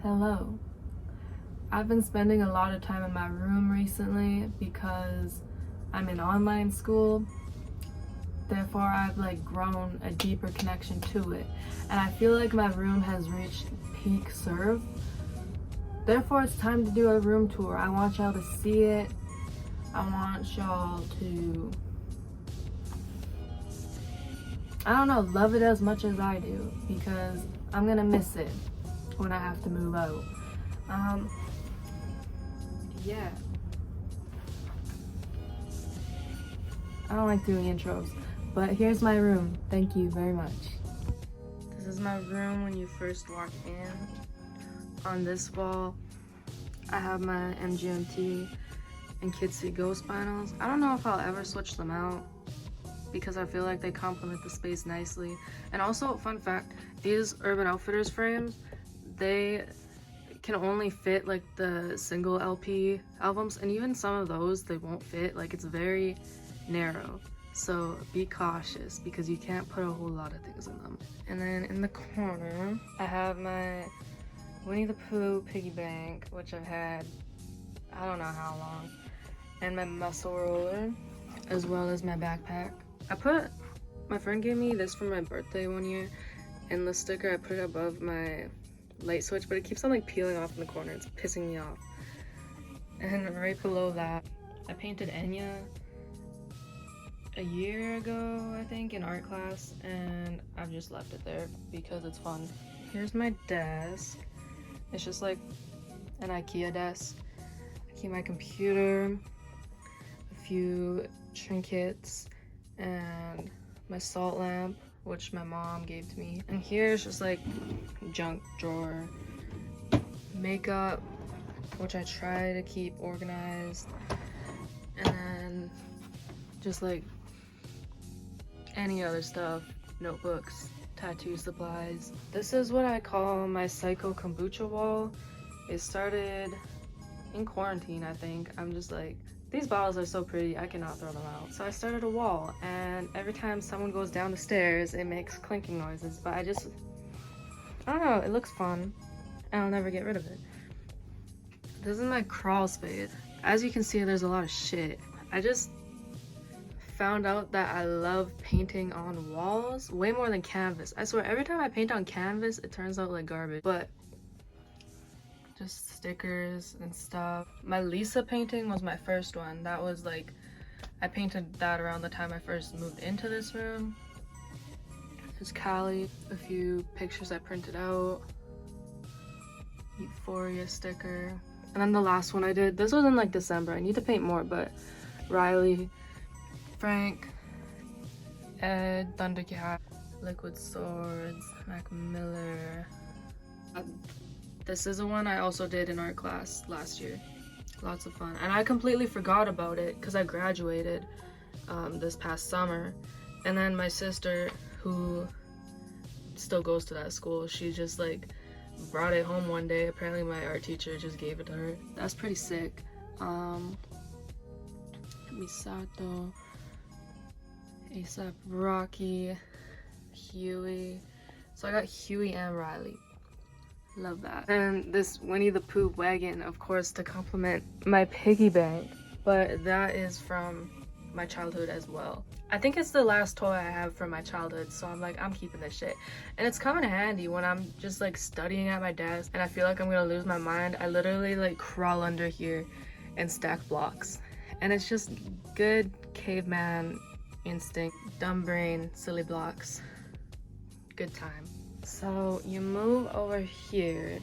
Hello. I've been spending a lot of time in my room recently because I'm in online school. Therefore, I've grown a deeper connection to it. And I feel like my room has reached peak serve. Therefore, it's time to do a room tour. I want y'all to see it. I want y'all to, I don't know, love it as much as I do because I'm gonna miss it when I have to move out. Yeah. I don't like doing intros, but here's my room. Thank you very much. This is my room when you first walk in. On this wall, I have my MGMT and Kids See Ghost vinyls. I don't know if I'll ever switch them out because I feel like they complement the space nicely. And also, fun fact, these Urban Outfitters frames, they can only fit like the single LP albums, and even some of those they won't fit. Like, it's very narrow, so be cautious because you can't put a whole lot of things in them. And then in the corner I have my Winnie the Pooh piggy bank, which I've had I don't know how long, and my muscle roller, as well as my backpack. My friend gave me this for my birthday one year, and the sticker I put it above my light switch, but it keeps on like peeling off in the corner. It's pissing me off. And right below that, I painted Enya a year ago, I think, in art class, and I've just left it there because it's fun. Here's my desk. It's just like an IKEA desk. I keep my computer, a few trinkets, and my salt lamp, which my mom gave to me. And here's just like junk drawer, makeup, which I try to keep organized, and then just like any other stuff, notebooks, tattoo supplies. This is what I call my Psycho Kombucha wall. It started in quarantine, I think. I'm just like, these bottles are so pretty, I cannot throw them out. So I started a wall, and every time someone goes down the stairs, it makes clinking noises, but I don't know, it looks fun, and I'll never get rid of it. This is my crawl space. As you can see, there's a lot of shit. I just found out that I love painting on walls way more than canvas. I swear, every time I paint on canvas, it turns out like garbage. But just stickers and stuff. My Lisa painting was my first one. That was like, I painted that around the time I first moved into this room. There's Callie, a few pictures I printed out, Euphoria sticker. And then the last one I did, this was in like December. I need to paint more, but Riley, Frank, Ed, Thundercat, Liquid Swords, Mac Miller. This is a one I also did in art class last year. Lots of fun. And I completely forgot about it because I graduated this past summer. And then my sister, who still goes to that school, she just like brought it home one day. Apparently my art teacher just gave it to her. That's pretty sick. Misato, ASAP Rocky, Huey. So I got Huey and Riley. Love that. And this Winnie the Pooh wagon, of course, to complement my piggy bank, but that is from my childhood as well. I think it's the last toy I have from my childhood, so I'm like, I'm keeping this shit. And it's coming handy when I'm just like studying at my desk and I feel like I'm gonna lose my mind. I literally like crawl under here and stack blocks. And it's just good caveman instinct, dumb brain, silly blocks, good time. So you move over here,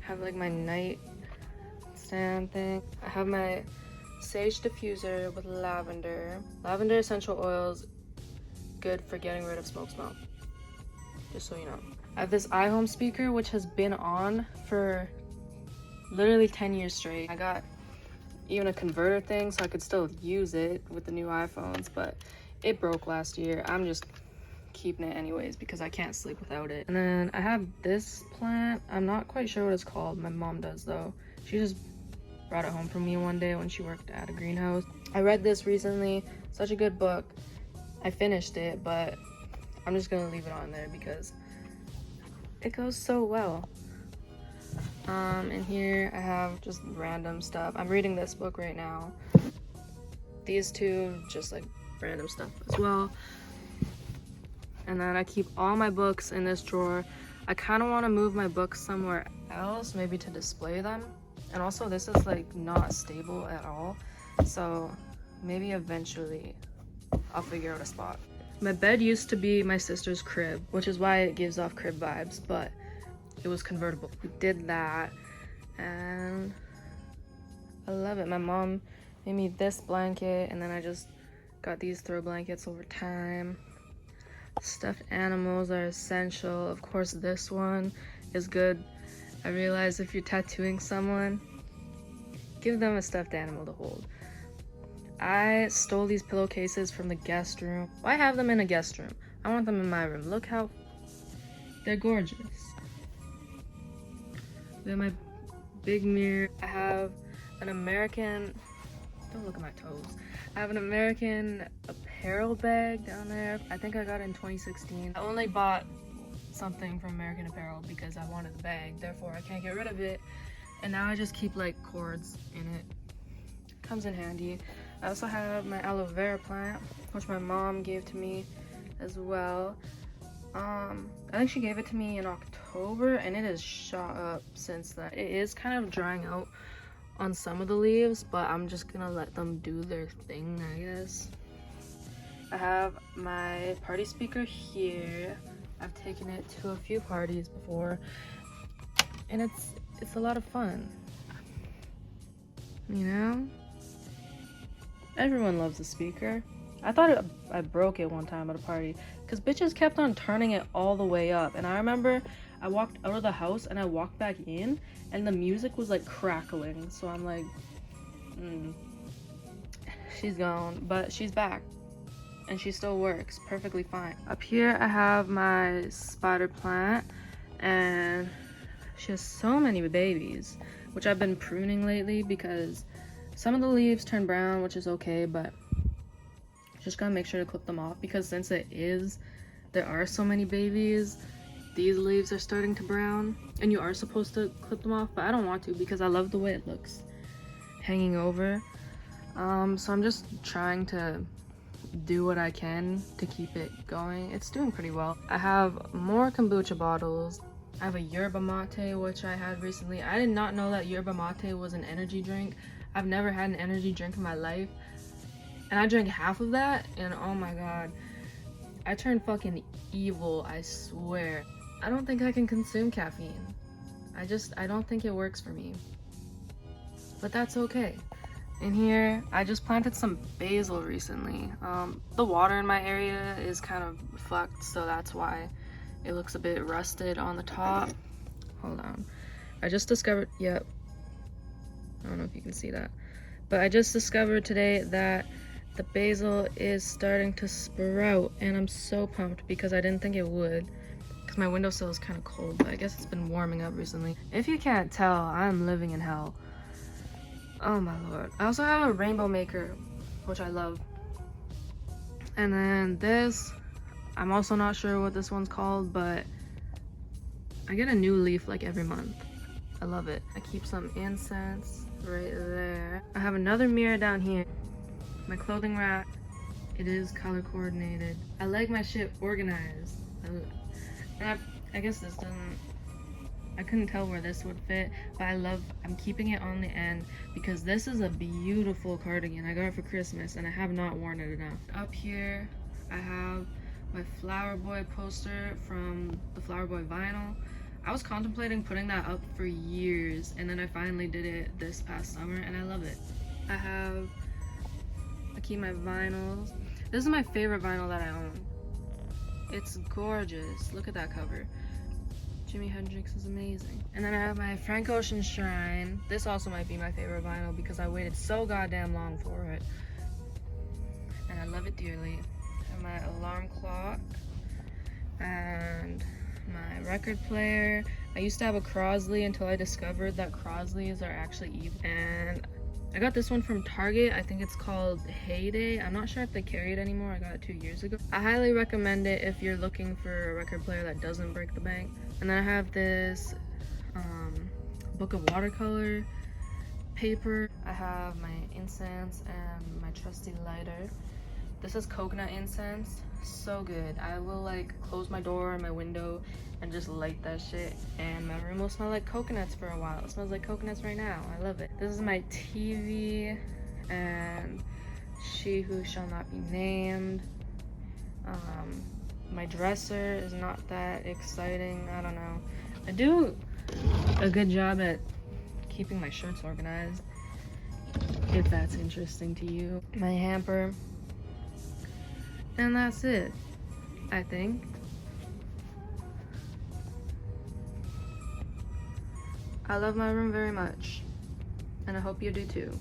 have like my night stand thing. I have my sage diffuser with lavender. Lavender essential oils, good for getting rid of smoke smell, just so you know. I have this iHome speaker, which has been on for literally 10 years straight. I got even a converter thing so I could still use it with the new iPhones, but it broke last year. I'm just keeping it anyways because I can't sleep without it. And then I have this plant. I'm not quite sure what it's called. My mom does though. She just brought it home for me one day when she worked at a greenhouse. I read this recently. Such a good book. I finished it, but I'm just gonna leave it on there because it goes so well. In here I have just random stuff. I'm reading this book right now. These two, just like random stuff as well. And then I keep all my books in this drawer. I kind of want to move my books somewhere else, maybe to display them. And also this is like not stable at all, so maybe eventually I'll figure out a spot. My bed used to be my sister's crib, which is why it gives off crib vibes, but it was convertible. We did that and I love it. My mom made me this blanket, and then I just got these throw blankets over time. Stuffed animals are essential. Of course, this one is good. I realize if you're tattooing someone, give them a stuffed animal to hold. I stole these pillowcases from the guest room. Why have them in a guest room? I want them in my room. Look how they're gorgeous. We have my big mirror. I have an American, don't look at my toes. I have an American Apparel bag down there. I think I got it in 2016. I only bought something from American Apparel because I wanted the bag, therefore I can't get rid of it. And now I just keep like cords in it. Comes in handy. I also have my aloe vera plant, which my mom gave to me as well. I think she gave it to me in October, and it has shot up since then. It is kind of drying out on some of the leaves, but I'm just gonna let them do their thing, I guess. I have my party speaker here. I've taken it to a few parties before, and it's a lot of fun, you know? Everyone loves a speaker. I thought I broke it one time at a party because bitches kept on turning it all the way up, and I remember I walked out of the house and I walked back in and the music was like crackling, so I'm like, she's gone, but she's back and she still works perfectly fine. Up here I have my spider plant, and she has so many babies, which I've been pruning lately because some of the leaves turn brown, which is okay, but just gotta make sure to clip them off because since there are so many babies, these leaves are starting to brown, and you are supposed to clip them off, but I don't want to because I love the way it looks hanging over. So I'm just trying to do what I can to keep it going. It's doing pretty well. I have more kombucha bottles. I have a yerba mate, which I had recently. I did not know that yerba mate was an energy drink. I've never had an energy drink in my life, and I drank half of that, and oh my god, I turned fucking evil, I swear. I don't think I can consume caffeine. I don't think it works for me, but that's okay. In here, I just planted some basil recently. The water in my area is kind of fucked, so that's why it looks a bit rusted on the top. Hold on. I just discovered, yep. I don't know if you can see that, but I just discovered today that the basil is starting to sprout, and I'm so pumped because I didn't think it would because my windowsill is kind of cold, but I guess it's been warming up recently. If you can't tell, I'm living in hell. Oh my lord. I also have a rainbow maker, which I love. And then this, I'm also not sure what this one's called, but I get a new leaf like every month. I love it. I keep some incense right there. I have another mirror down here. My clothing rack, it is color coordinated. I like my shit organized. And I guess this doesn't, I couldn't tell where this would fit, but I'm keeping it on the end because this is a beautiful cardigan. I got it for Christmas and I have not worn it enough. Up here, I have my Flower Boy poster from the Flower Boy vinyl. I was contemplating putting that up for years, and then I finally did it this past summer, and I love it. I keep my vinyls. This is my favorite vinyl that I own. It's gorgeous. Look at that cover. Jimi Hendrix is amazing. And then I have my Frank Ocean Shrine. This also might be my favorite vinyl because I waited so goddamn long for it. And I love it dearly. I have my alarm clock and my record player. I used to have a Crosley until I discovered that Crosleys are actually evil. And I got this one from Target. I think it's called Heyday. I'm not sure if they carry it anymore. I got it 2 years ago. I highly recommend it if you're looking for a record player that doesn't break the bank. And then I have this book of watercolor, paper. I have my incense and my trusty lighter. This is coconut incense, so good. I will like close my door and my window and just light that shit, and my room will smell like coconuts for a while. It smells like coconuts right now. I love it. This is my TV and She Who Shall Not Be Named. My dresser is not that exciting. I don't know. I do a good job at keeping my shirts organized, if that's interesting to you. My hamper. And that's it, I think. I love my room very much, and I hope you do too.